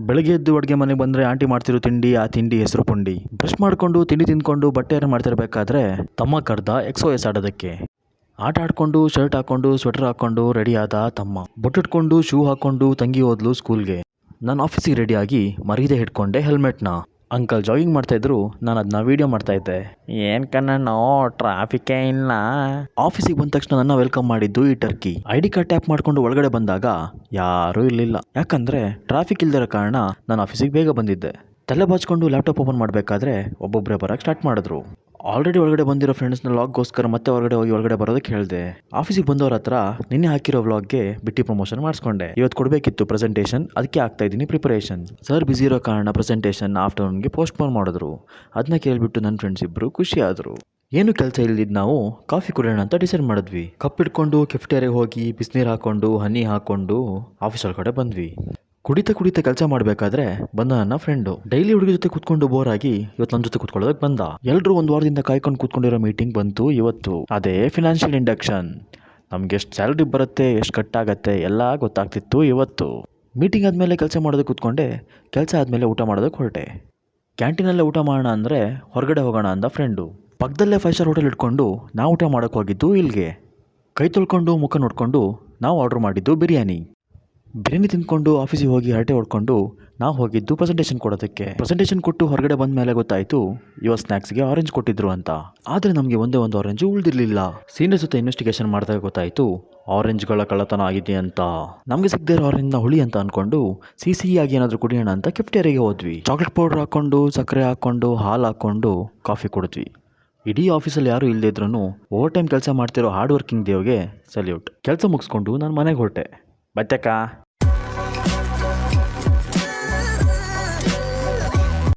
ಬೆಳಗ್ಗೆ ಎದ್ದು ಅಡುಗೆ ಮನೆಗೆ ಬಂದರೆ ಆಂಟಿ ಮಾಡ್ತಿರೋ ತಿಂಡಿ, ಆ ತಿಂಡಿ ಹೆಸರು ಪುಂಡಿ. ಬ್ರಷ್ ಮಾಡಿಕೊಂಡು ತಿಂಡಿ ತಿಂದ್ಕೊಂಡು ಬಟ್ಟೆ ಏರ್ ಮಾಡ್ತಿರ್ಬೇಕಾದ್ರೆ ತಮ್ಮ ಕರ್ದ XOS ಆಡೋದಕ್ಕೆ. ಆಟ ಆಡ್ಕೊಂಡು ಶರ್ಟ್ ಹಾಕೊಂಡು ಸ್ವೆಟರ್ ಹಾಕೊಂಡು ರೆಡಿ ಆದ ತಮ್ಮ. ಬೊಟ್ಟಿಟ್ಕೊಂಡು ಶೂ ಹಾಕೊಂಡು ತಂಗಿ ಹೋದ್ಲು ಸ್ಕೂಲ್ಗೆ. ನಾನು ಆಫೀಸಿಗೆ ರೆಡಿಯಾಗಿ ಮರೀದೆ ಹಿಡ್ಕೊಂಡೆ ಹೆಲ್ಮೆಟ್ನ. ಅಂಕಲ್ ಜಾಗಿಂಗ್ ಮಾಡ್ತಾಯಿದ್ರು, ನಾನು ಅದನ್ನ ವೀಡಿಯೋ ಮಾಡ್ತಾಯಿದ್ದೆ. ಏನು ಕಣ್ಣಣ್ಣೋ ಟ್ರಾಫಿಕ್ಕೇ ಇಲ್ಲ. ಆಫೀಸಿಗೆ ಬಂದ ತಕ್ಷಣ ನನ್ನ ವೆಲ್ಕಮ್ ಮಾಡಿದ್ದು ಈ ಟರ್ಕಿ. ID ಕಾರ್ಡ್ ಟ್ಯಾಪ್ ಮಾಡ್ಕೊಂಡು ಒಳಗಡೆ ಬಂದಾಗ ಯಾರೂ ಇರಲಿಲ್ಲ. ಯಾಕಂದರೆ ಟ್ರಾಫಿಕ್ ಇಲ್ದಿರೋ ಕಾರಣ ನಾನು ಆಫೀಸಿಗೆ ಬೇಗ ಬಂದಿದ್ದೆ. ತಲೆ ಬಾಚ್ಕೊಂಡು ಲ್ಯಾಪ್ಟಾಪ್ ಓಪನ್ ಮಾಡಬೇಕಾದ್ರೆ ಒಬ್ಬೊಬ್ಬರೇ ಬರೋಕ್ಕೆ ಸ್ಟಾರ್ಟ್ ಮಾಡಿದ್ರು. ಆಲ್ರೆಡಿ ಒಳಗಡೆ ಬಂದಿರೋ ಫ್ರೆಂಡ್ಸ್ನ ವ್ಲಾಗ್ಗೋಸ್ಕರ ಮತ್ತೆ ಹೊರಗಡೆ ಹೋಗಿ ಒಳಗಡೆ ಬರೋದಕ್ಕೆ ಹೇಳಿದೆ. ಆಫೀಸಿಗೆ ಬಂದವ್ರ ಹತ್ರ ನಿನ್ನೆ ಹಾಕಿರೋ ವ್ಲಾಗ್ಗೆ ಬಿಟ್ಟು ಪ್ರಮೋಷನ್ ಮಾಡಿಸ್ಕೊಂಡೆ. ಇವತ್ತು ಕೊಡಬೇಕಿತ್ತು ಪ್ರೆಸೆಂಟೇಷನ್, ಅದಕ್ಕೆ ಆಗ್ತಾ ಇದ್ದೀನಿ ಪ್ರಿಪರೇಷನ್. ಸರ್ ಬ್ಯುಸಿ ಇರೋ ಕಾರಣ ಪ್ರೆಸೆಂಟೇಷನ್ ಆಫ್ಟರ್ನೂನ್ಗೆ ಪೋಸ್ಟ್ಪೋನ್ ಮಾಡಿದ್ರು. ಅದನ್ನ ಕೇಳಿಬಿಟ್ಟು ನನ್ನ ಫ್ರೆಂಡ್ಸ್ ಇಬ್ಬರು ಖುಷಿ ಆದರು. ಏನು ಕೆಲಸ ಇಲ್ದಿದ್ದು ನಾವು ಕಾಫಿ ಕುಡಿಯೋಣ ಅಂತ ಡಿಸೈಡ್ ಮಾಡಿದ್ವಿ. ಕಪ್ ಇಟ್ಕೊಂಡು ಕೆಫ್ಟೇರಿಯಾಗೆ ಹೋಗಿ ಬಿಸಿನೀರು ಹಾಕ್ಕೊಂಡು ಹನಿ ಹಾಕ್ಕೊಂಡು ಆಫೀಸ್ ಒಳಗಡೆ ಬಂದ್ವಿ. ಕುಡಿತಾ ಕೆಲಸ ಮಾಡಬೇಕಾದ್ರೆ ಬಂದ ನನ್ನ ಫ್ರೆಂಡು. ಡೈಲಿ ಹುಡುಗಿ ಜೊತೆ ಕೂತ್ಕೊಂಡು ಬೋರ್ ಆಗಿ ಇವತ್ತು ನನ್ನ ಜೊತೆ ಕೂತ್ಕೊಳ್ಳೋದಕ್ಕೆ ಬಂದ. ಎಲ್ಲರೂ ಒಂದು ವಾರದಿಂದ ಕಾಯ್ಕೊಂಡು ಕೂತ್ಕೊಂಡಿರೋ ಮೀಟಿಂಗ್ ಬಂತು ಇವತ್ತು. ಅದೇ ಫಿನಾನ್ಷಿಯಲ್ ಇಂಡಕ್ಷನ್. ನಮ್ಗೆ ಎಷ್ಟು ಸ್ಯಾಲ್ರಿ ಬರುತ್ತೆ, ಎಷ್ಟು ಕಟ್ಟಾಗತ್ತೆ ಎಲ್ಲ ಗೊತ್ತಾಗ್ತಿತ್ತು ಇವತ್ತು. ಮೀಟಿಂಗ್ ಆದಮೇಲೆ ಕೆಲಸ ಮಾಡೋದಕ್ಕೆ ಕೂತ್ಕೊಂಡೆ. ಕೆಲಸ ಆದಮೇಲೆ ಊಟ ಮಾಡೋದಕ್ಕೆ ಹೊರಟೆ. ಕ್ಯಾಂಟೀನಲ್ಲೇ ಊಟ ಮಾಡೋಣ ಅಂದರೆ ಹೊರಗಡೆ ಹೋಗೋಣ ಅಂದ ಫ್ರೆಂಡು. ಪಕ್ಕದಲ್ಲೇ 5 ಸ್ಟಾರ್ ಹೋಟೆಲ್ ಇಟ್ಕೊಂಡು ನಾವು ಊಟ ಮಾಡೋಕ್ಕೆ ಹೋಗಿದ್ದು ಇಲ್ಲಿಗೆ. ಕೈ ತೊಳ್ಕೊಂಡು ಮುಖ ನೋಡಿಕೊಂಡು ನಾವು ಆರ್ಡ್ರ್ ಮಾಡಿದ್ದು ಬಿರಿಯಾನಿ ತಿಂದ್ಕೊಂಡು ಆಫೀಸಿಗೆ ಹೋಗಿ ಹರಟೆ ಹೊಡ್ಕೊಂಡು ನಾವು ಹೋಗಿದ್ದು ಪ್ರೆಸೆಂಟೇಷನ್ ಕೊಡೋದಕ್ಕೆ. ಪ್ರೆಸೆಂಟೇಷನ್ ಕೊಟ್ಟು ಹೊರಗಡೆ ಬಂದ ಮೇಲೆ ಗೊತ್ತಾಯಿತು ಇವತ್ತು ಸ್ನ್ಯಾಕ್ಸ್ಗೆ ಆರೆಂಜ್ ಕೊಟ್ಟಿದ್ರು ಅಂತ. ಆದರೆ ನಮಗೆ ಒಂದೇ ಒಂದು ಆರೆಂಜು ಉಳಿದಿರಲಿಲ್ಲ. ಸೀನಿಯರ್ ಜೊತೆ ಇನ್ವೆಸ್ಟಿಗೇಷನ್ ಮಾಡಿದಾಗ ಗೊತ್ತಾಯಿತು ಆರೆಂಜ್ಗಳ ಕಳ್ಳತನ ಆಗಿದೆ ಅಂತ. ನಮಗೆ ಸಿಗದೇ ಇರೋ ಆರೆಂಜ್ನ ಹುಳಿ ಅಂತ ಅಂದ್ಕೊಂಡು ಸಿಹಿಯಾಗಿ ಏನಾದರೂ ಕುಡಿಯೋಣ ಅಂತ ಕೆಫ್ಟೇರಿಯಾಗೆ ಹೋದ್ವಿ. ಚಾಕ್ಲೇಟ್ ಪೌಡ್ರ್ ಹಾಕ್ಕೊಂಡು ಸಕ್ಕರೆ ಹಾಕ್ಕೊಂಡು ಹಾಲು ಹಾಕ್ಕೊಂಡು ಕಾಫಿ ಕುಡಿದ್ವಿ. ಇಡೀ ಆಫೀಸಲ್ಲಿ ಯಾರೂ ಇಲ್ಲದೇ ಇದ್ರೂ ಓವರ್ ಟೈಮ್ ಕೆಲಸ ಮಾಡ್ತಿರೋ ಹಾರ್ಡ್ ವರ್ಕಿಂಗ್ ದೇವ್ಗೆ ಸಲ್ಯೂಟ್. ಕೆಲಸ ಮುಗಿಸ್ಕೊಂಡು ನಾನು ಮನೆಗೆ ಹೊರಟೆ. ಬತ್ತಕ್ಕ